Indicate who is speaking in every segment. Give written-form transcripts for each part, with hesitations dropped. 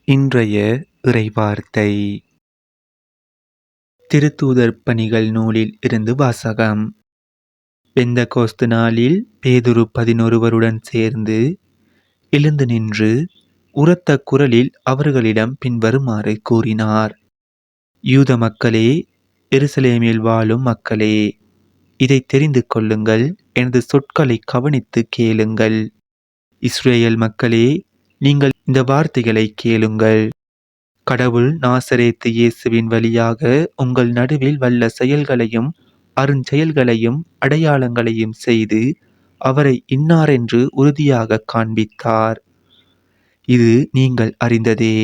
Speaker 1: இன்றைய இறைவார்த்தை திருத்தூதர் பணிகள் நூலில் இருந்து வாசகம். பெந்தகோஸ்து நாளில் பேதுரு 11 சேர்ந்து எழுந்து நின்று உரத்த குரலில் அவர்களிடம் பின்வருமாறு கூறினார். யூத மக்களே, எருசலேமில் வாழும் மக்களே, இதை தெரிந்து கொள்ளுங்கள், எனது சொற்களை கவனித்து கேளுங்கள். இஸ்ரேல் மக்களே, நீங்கள் இந்த வார்த்தைகளை கேளுங்கள். கடவுள் நாசரேத்து இயேசுவின் வழியாக உங்கள் நடுவில் வல்ல செயல்களையும் அருஞ்செயல்களையும் அடையாளங்களையும் செய்து அவரை இன்னாரென்று உறுதியாக காண்பித்தார். இது நீங்கள் அறிந்ததே.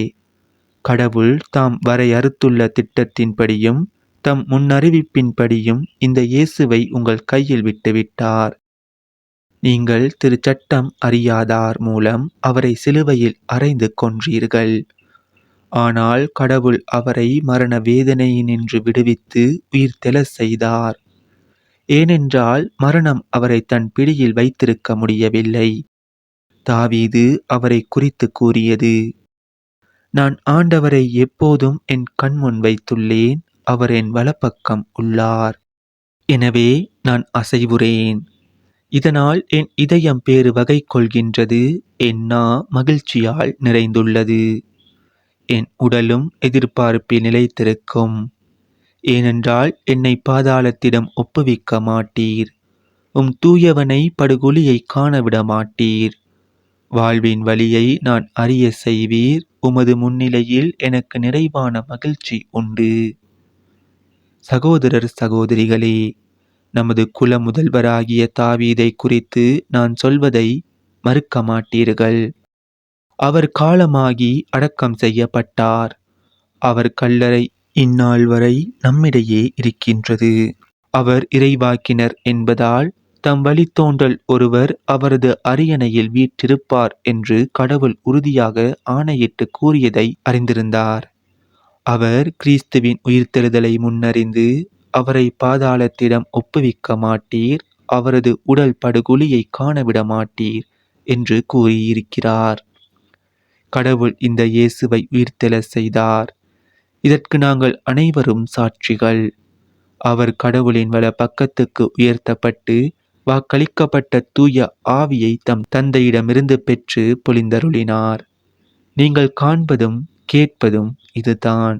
Speaker 1: கடவுள் தாம் வரையறுத்துள்ள திட்டத்தின்படியும் தம் முன்னறிவிப்பின்படியும் இந்த இயேசுவை உங்கள் கையில் விட்டுவிட்டார். நீங்கள் திருச்சட்டம் அறியாதார் மூலம் அவரை சிலுவையில் அறைந்து கொன்றீர்கள். ஆனால் கடவுள் அவரை மரண வேதனையினின்று விடுவித்து உயிர்த்தெழச் செய்தார். ஏனென்றால் மரணம் அவரை தன் பிடியில் வைத்திருக்க முடியவில்லை. தாவீது அவரை குறித்து கூறியது: நான் ஆண்டவரை எப்போதும் என் கண்முன் வைத்துள்ளேன், அவர் என் வலப்பக்கம் உள்ளார். எனவே நான் அசைவுறேன். இதனால் என் இதயம் பேறு வகை கொள்கின்றது, என் நா மகிழ்ச்சியால் நிறைந்துள்ளது. என் உடலும் எதிர்பார்ப்பில் நிலைத்திருக்கும். ஏனென்றால் என்னை பாதாளத்திடம் ஒப்புவிக்க மாட்டீர். உம் தூயவனை படுகொலியை காணவிட மாட்டீர். வாழ்வின் வழியை நான் அறிய செய்வீர். உமது முன்னிலையில் எனக்கு நிறைவான மகிழ்ச்சி உண்டு. சகோதரர் சகோதரிகளே, நமது குல முதல்வராகிய தாவீதை குறித்து நான் சொல்வதை மறுக்க மாட்டீர்கள். அவர் காலமாகி அடக்கம் செய்யப்பட்டார். அவர் கல்லறை இந்நாள் வரை நம்மிடையே இருக்கின்றது. அவர் இறைவாக்கினர் என்பதால் தம் வழித்தோன்றல் ஒருவர் அவரது அரியணையில் வீற்றிருப்பார் என்று கடவுள் உறுதியாக ஆணையிட்டு கூறியதை அறிந்திருந்தார். அவர் கிறிஸ்துவின் உயிர்த்தெழுதலை முன்னறிந்து அவரை பாதாளத்திடம் ஒப்புவிக்க மாட்டீர், அவரது உடல் படுகொலியை காணவிட மாட்டீர் என்று கூறியிருக்கிறார். கடவுள் இந்த இயேசுவை உயிர்த்தெழச் செய்தார். இதற்கு நாங்கள் அனைவரும் சாட்சிகள். அவர் கடவுளின் வல பக்கத்துக்கு உயர்த்தப்பட்டு வாக்களிக்கப்பட்ட தூய ஆவியை தம் தந்தையிடமிருந்து பெற்று பொழிந்தருளினார். நீங்கள் காண்பதும் கேட்பதும் இதுதான்.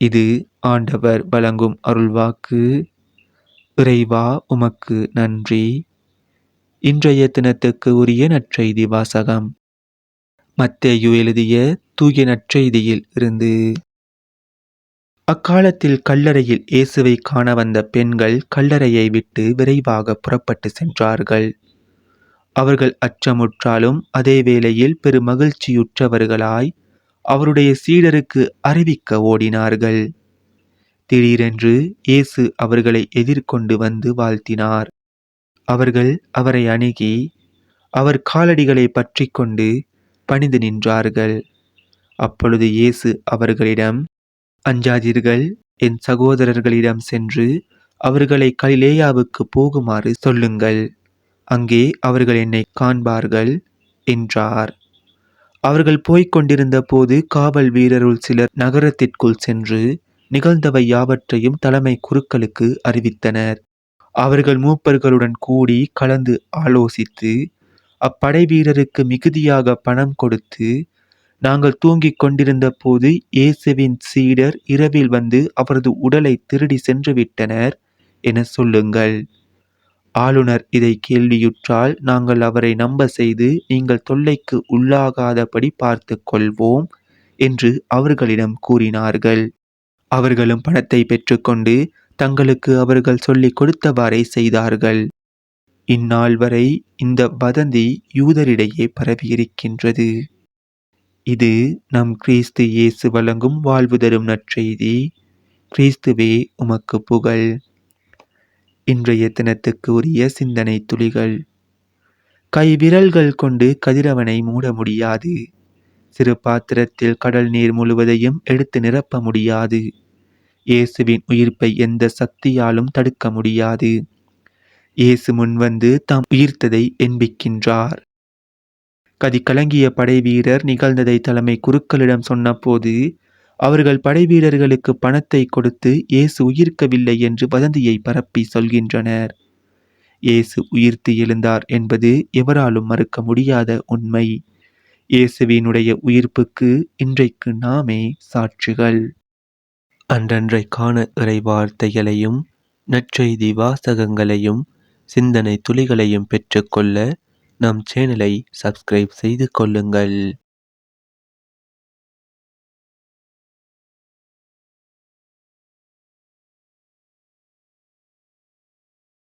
Speaker 1: இது ஆண்டவர் வழங்கும் அருள்வாக்கு. இறைவா, உமக்கு நன்றி. இன்றைய தினத்துக்கு உரிய நற்செய்தி வாசகம். மத்தேயு எழுதிய தூய நற்செய்தியில் இருந்து. அக்காலத்தில் கல்லறையில் இயேசுவை காண வந்த பெண்கள் கல்லறையை விட்டு விரைவாக புறப்பட்டு சென்றார்கள். அவர்கள் அச்சமுற்றாலும் அதே வேளையில் பெரு மகிழ்ச்சியுற்றவர்களாய் அவருடைய சீடருக்கு அறிவிக்க ஓடினார்கள். திடீரென்று இயேசு அவர்களை எதிர்கொண்டு வந்து வாழ்த்தினார். அவர்கள் அவரை அணுகி அவர் காலடிகளை பற்றி கொண்டு பணிந்து நின்றார்கள். அப்பொழுது இயேசு அவர்களிடம், அஞ்சாதீர்கள், என் சகோதரர்களிடம் சென்று அவர்களை கலிலேயாவுக்கு போகுமாறு சொல்லுங்கள். அங்கே அவர்கள் என்னை காண்பார்கள் என்றார். அவர்கள் போய்க் கொண்டிருந்த போது காவல் வீரருள் சிலர் நகரத்திற்குள் சென்று நிகழ்ந்தவை யாவற்றையும் தலைமை குருக்களுக்கு அறிவித்தனர். அவர்கள் மூப்பர்களுடன் கூடி கலந்து ஆலோசித்து அப்படை வீரருக்கு மிகுதியாக பணம் கொடுத்து, நாங்கள் தூங்கிக் கொண்டிருந்த போது இயேசுவின் சீடர் இரவில் வந்து அவரது உடலை திருடி சென்று விட்டனர் என சொல்லுங்கள். ஆளுநர் இதை கேள்வியுற்றால் நாங்கள் அவரை நம்ப செய்து நீங்கள் தொல்லைக்கு உள்ளாகாதபடி பார்த்து கொள்வோம் என்று அவர்களிடம் கூறினார்கள். அவர்களும் பணத்தை பெற்றுக்கொண்டு தங்களுக்கு அவர்கள் சொல்லிக் கொடுத்தவாறே செய்தார்கள். இந்நாள் வரை இந்த வதந்தி யூதரிடையே பரவியிருக்கின்றது. இது நம் கிறிஸ்து இயேசு வழங்கும் வாழ்வு தரும் நற்செய்தி. கிறிஸ்துவே, உமக்கு புகழ். இன்றைய தினத்துக்கு உரிய சிந்தனை துளிகள். கைவிரல்கள் கொண்டு கதிரவனை மூட முடியாது. சிறு பாத்திரத்தில் கடல் நீர் முழுவதையும் எடுத்து நிரப்ப முடியாது. இயேசுவின் உயிர்ப்பை எந்த சக்தியாலும் தடுக்க முடியாது. இயேசு முன்வந்து தாம் உயிர்த்ததை எண்பிக்கின்றார். கதி கலங்கிய படைவீரர் நிகழ்ந்ததை தலைமை குருக்களிடம் சொன்னபோது அவர்கள் படைவீரர்களுக்கு பணத்தை கொடுத்து இயேசு உயிர்க்கவில்லை என்று வதந்தியை பரப்பி சொல்கின்றனர். இயேசு உயிர்த்து எழுந்தார் என்பது எவராலும் மறுக்க முடியாத உண்மை. இயேசுவினுடைய உயிர்ப்புக்கு இன்றைக்கு நாமே சாட்சிகள். அன்றன்றைக்கான இறை வார்த்தைகளையும் நற்செய்தி வாசகங்களையும் சிந்தனை துளிகளையும் பெற்றுக்கொள்ள நம் சேனலை சப்ஸ்கிரைப் செய்து கொள்ளுங்கள்.